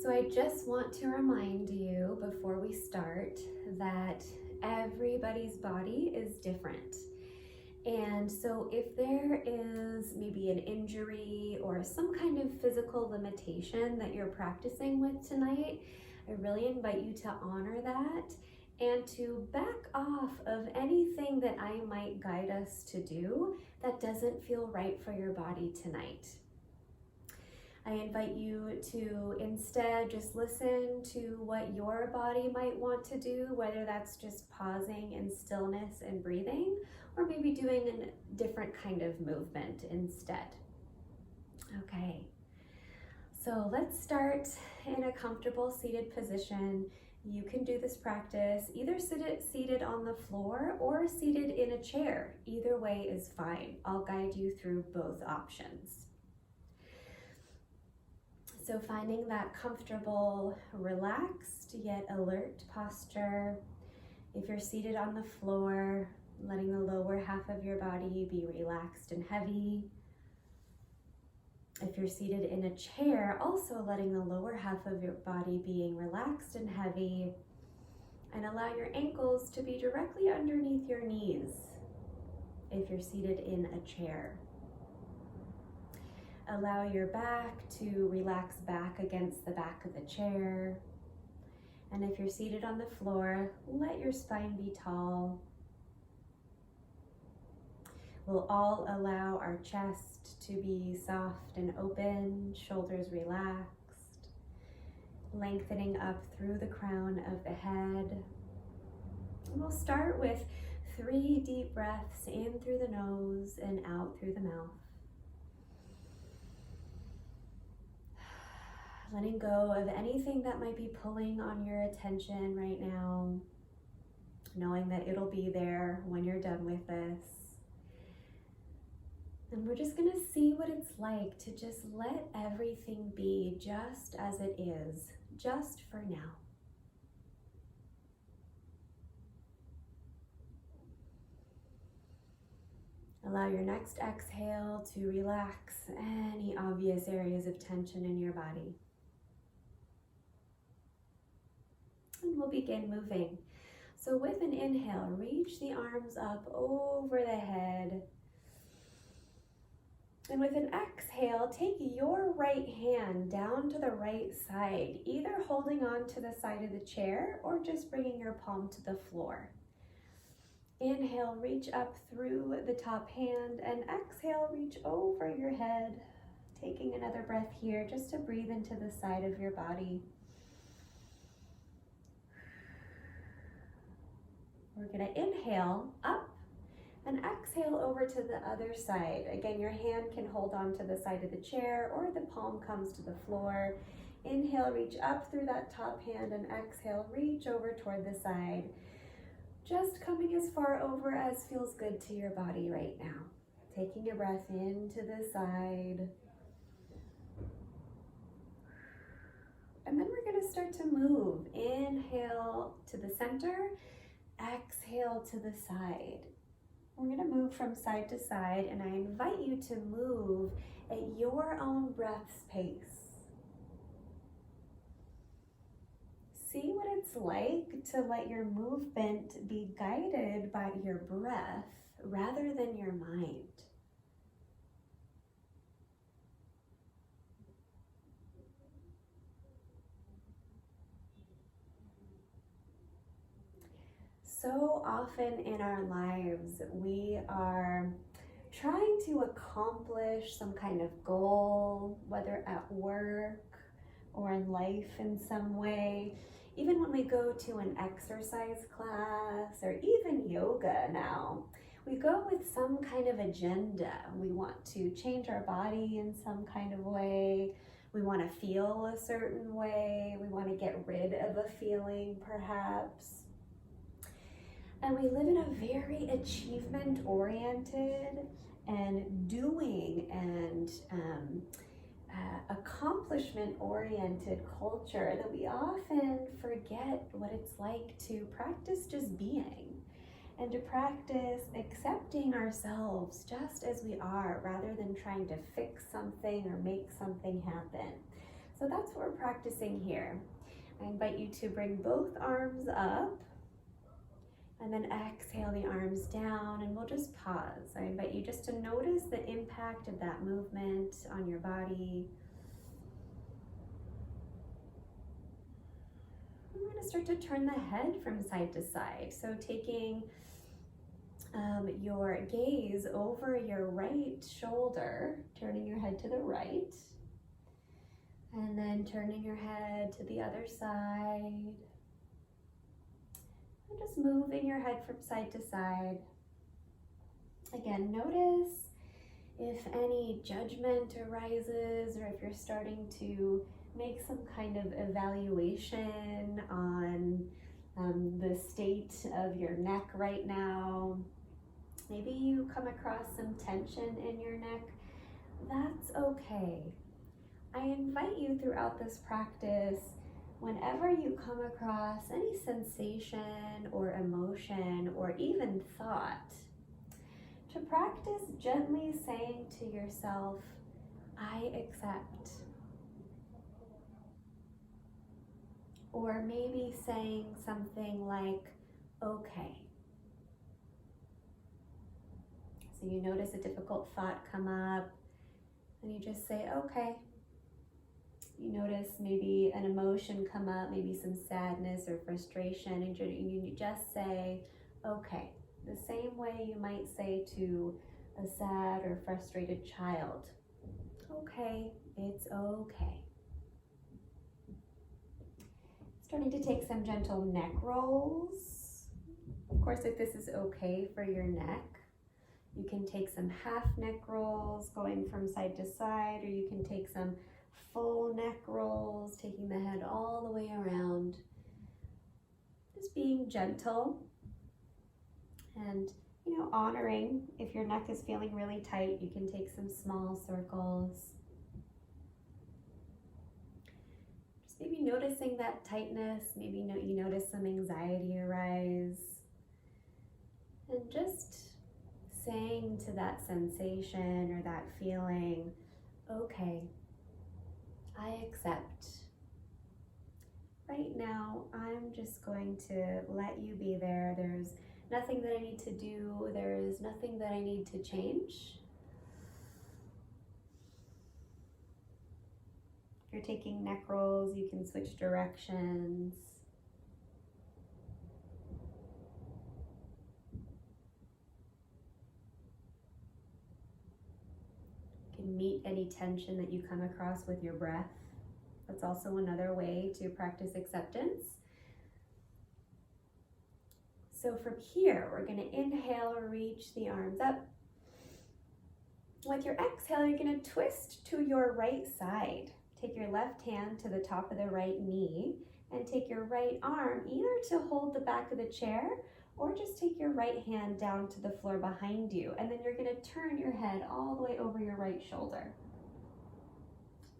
So I just want to remind you before we start that everybody's body is different. And so if there is maybe an injury or some kind of physical limitation that you're practicing with tonight, I really invite you to honor that and to back off of anything that I might guide us to do that doesn't feel right for your body tonight. I invite you to instead just listen to what your body might want to do, whether that's just pausing in stillness and breathing, or maybe doing a different kind of movement instead. Okay, so let's start in a comfortable seated position. You can do this practice either seated on the floor or seated in a chair. Either way is fine. I'll guide you through both options. So finding that comfortable, relaxed yet alert posture. If you're seated on the floor, letting the lower half of your body be relaxed and heavy. If you're seated in a chair, also letting the lower half of your body being relaxed and heavy. And allow your ankles to be directly underneath your knees if you're seated in a chair. Allow your back to relax back against the back of the chair. And if you're seated on the floor, let your spine be tall. We'll all allow our chest to be soft and open, shoulders relaxed, lengthening up through the crown of the head. And we'll start with 3 deep breaths in through the nose and out through the mouth. Letting go of anything that might be pulling on your attention right now, knowing that it'll be there when you're done with this. And we're just gonna see what it's like to just let everything be just as it is, just for now. Allow your next exhale to relax any obvious areas of tension in your body. And we'll begin moving. So with an inhale, reach the arms up over the head. And with an exhale, take your right hand down to the right side, either holding on to the side of the chair or just bringing your palm to the floor. Inhale, reach up through the top hand, and exhale, reach over your head. Taking another breath here just to breathe into the side of your body. We're gonna inhale up and exhale over to the other side. Again, your hand can hold on to the side of the chair or the palm comes to the floor. Inhale, reach up through that top hand, and exhale, reach over toward the side. Just coming as far over as feels good to your body right now. Taking a breath into the side. And then we're gonna start to move. Inhale to the center, exhale to the side. We're gonna move from side to side, and I invite you to move at your own breath's pace. See what it's like to let your movement be guided by your breath rather than your mind. So often in our lives, we are trying to accomplish some kind of goal, whether at work or in life in some way. Even when we go to an exercise class or even yoga now, we go with some kind of agenda. We want to change our body in some kind of way. We want to feel a certain way. We want to get rid of a feeling, perhaps. And we live in a very achievement-oriented and doing and accomplishment-oriented culture that we often forget what it's like to practice just being and to practice accepting ourselves just as we are rather than trying to fix something or make something happen. So that's what we're practicing here. I invite you to bring both arms up and then exhale the arms down, and we'll just pause. I invite you just to notice the impact of that movement on your body. We're going to start to turn the head from side to side. So taking your gaze over your right shoulder, turning your head to the right, and then turning your head to the other side. And just moving your head from side to side. Again, notice if any judgment arises, or if you're starting to make some kind of evaluation on the state of your neck right now. Maybe you come across some tension in your neck. That's okay. I invite you throughout this practice, whenever you come across any sensation or emotion or even thought, to practice gently saying to yourself, I accept. Or maybe saying something like, okay. So you notice a difficult thought come up, and you just say, okay. You notice maybe an emotion come up, maybe some sadness or frustration, and you just say, okay. The same way you might say to a sad or frustrated child, okay, it's okay. Starting to take some gentle neck rolls. Of course, if this is okay for your neck, you can take some half neck rolls going from side to side, or you can take some full neck rolls, taking the head all the way around. Just being gentle and, honoring. If your neck is feeling really tight, you can take some small circles. Just maybe noticing that tightness, maybe you notice some anxiety arise. And just saying to that sensation or that feeling, okay, I accept. Right now, I'm just going to let you be there. There's nothing that I need to do. There is nothing that I need to change. If you're taking neck rolls, you can switch directions. You can meet any tension that you come across with your breath. That's also another way to practice acceptance. So from here, we're going to inhale, reach the arms up. With your exhale, you're going to twist to your right side. Take your left hand to the top of the right knee and take your right arm either to hold the back of the chair or just take your right hand down to the floor behind you. And then you're going to turn your head all the way over your right shoulder.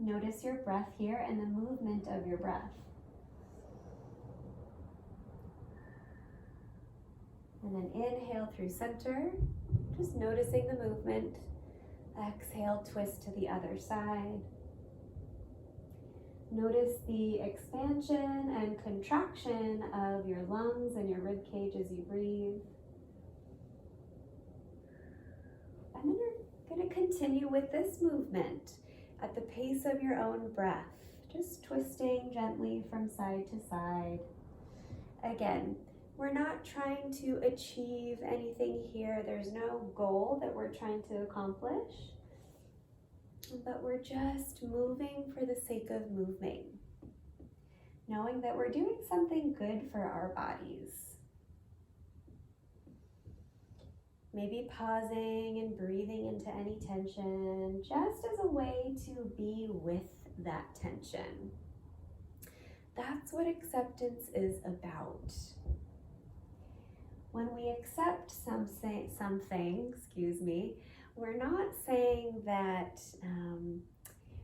Notice your breath here and the movement of your breath. And then inhale through center, just noticing the movement. Exhale, twist to the other side. Notice the expansion and contraction of your lungs and your rib cage as you breathe. And then you're going to continue with this movement at the pace of your own breath, just twisting gently from side to side. Again, we're not trying to achieve anything here. There's no goal that we're trying to accomplish, but we're just moving for the sake of moving, knowing that we're doing something good for our bodies. Maybe pausing and breathing into any tension, just as a way to be with that tension. That's what acceptance is about. When we accept something, we're not saying that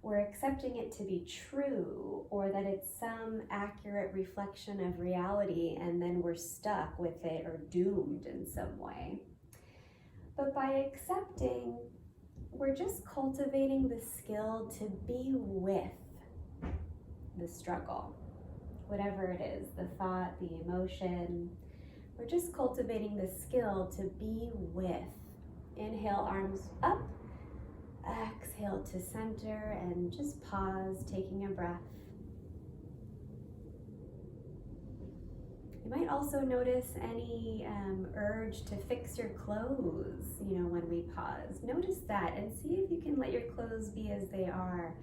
we're accepting it to be true or that it's some accurate reflection of reality and then we're stuck with it or doomed in some way. But by accepting, we're just cultivating the skill to be with the struggle, whatever it is, the thought, the emotion. We're just cultivating the skill to be with. Inhale, arms up. Exhale to center and just pause, taking a breath. You might also notice any urge to fix your clothes, when we pause. Notice that and see if you can let your clothes be as they are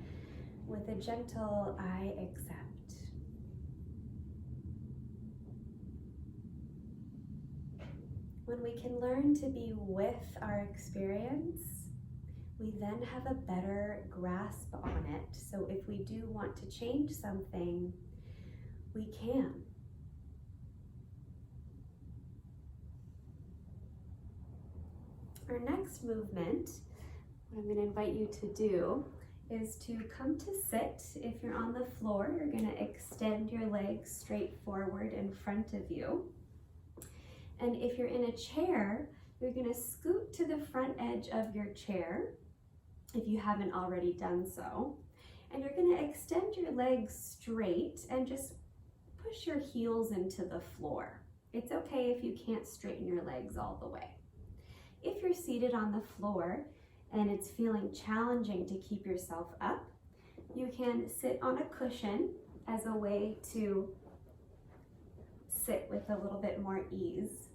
with a gentle I accept. When we can learn to be with our experience, we then have a better grasp on it. So if we do want to change something, we can. Our next movement, what I'm going to invite you to do, is to come to sit. If you're on the floor, you're going to extend your legs straight forward in front of you. And if you're in a chair, you're going to scoot to the front edge of your chair, if you haven't already done so. And you're going to extend your legs straight and just push your heels into the floor. It's okay if you can't straighten your legs all the way. If you're seated on the floor and it's feeling challenging to keep yourself up, you can sit on a cushion as a way to sit with a little bit more ease.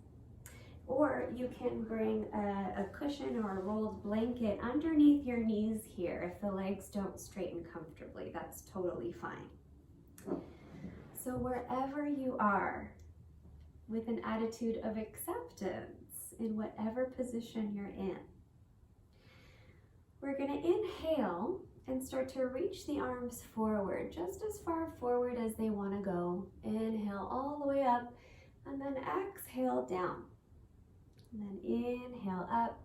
Or you can bring a cushion or a rolled blanket underneath your knees here if the legs don't straighten comfortably. That's totally fine. So wherever you are, with an attitude of acceptance in whatever position you're in, we're going to inhale and start to reach the arms forward, just as far forward as they want to go. Inhale all the way up, and then exhale down. And then inhale up,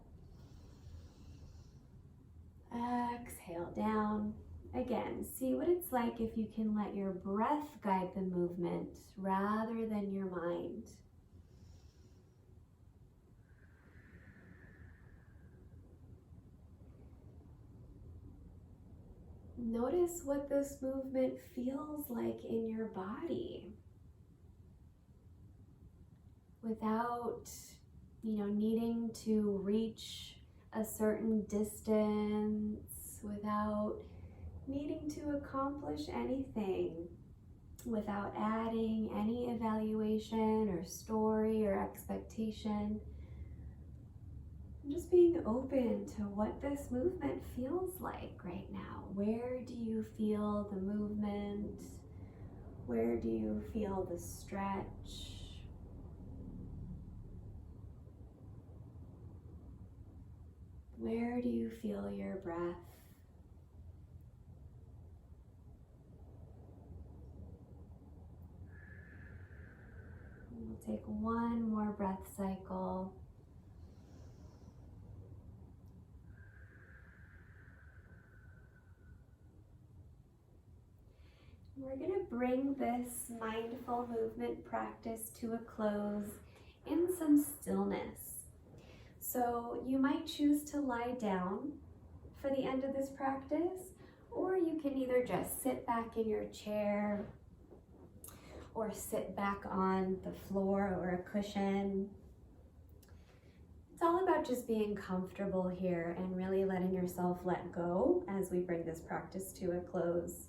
exhale down. Again, see what it's like if you can let your breath guide the movement rather than your mind. Notice what this movement feels like in your body without, needing to reach a certain distance, without needing to accomplish anything, without adding any evaluation or story or expectation. Just being open to what this movement feels like right now. Where do you feel the movement? Where do you feel the stretch? Where do you feel your breath? We'll take one more breath cycle. We're going to bring this mindful movement practice to a close in some stillness. So you might choose to lie down for the end of this practice, or you can either just sit back in your chair or sit back on the floor or a cushion. It's all about just being comfortable here and really letting yourself let go as we bring this practice to a close.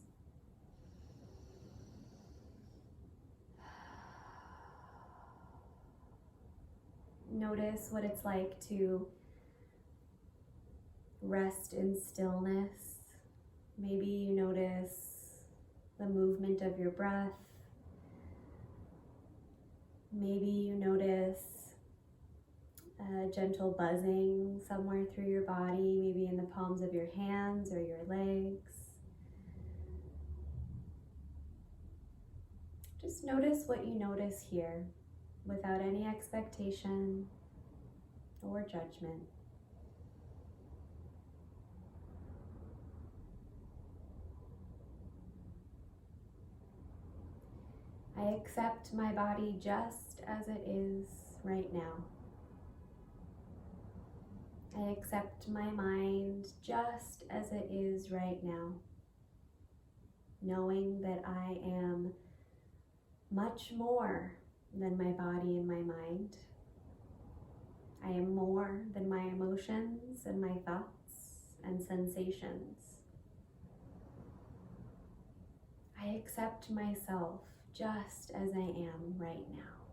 Notice what it's like to rest in stillness. Maybe you notice the movement of your breath. Maybe you notice a gentle buzzing somewhere through your body, maybe in the palms of your hands or your legs. Just notice what you notice here without any expectation or judgment. I accept my body just as it is right now. I accept my mind just as it is right now. knowing that I am much more than my body and my mind. I am more than my emotions and my thoughts and sensations. I accept myself just as I am right now.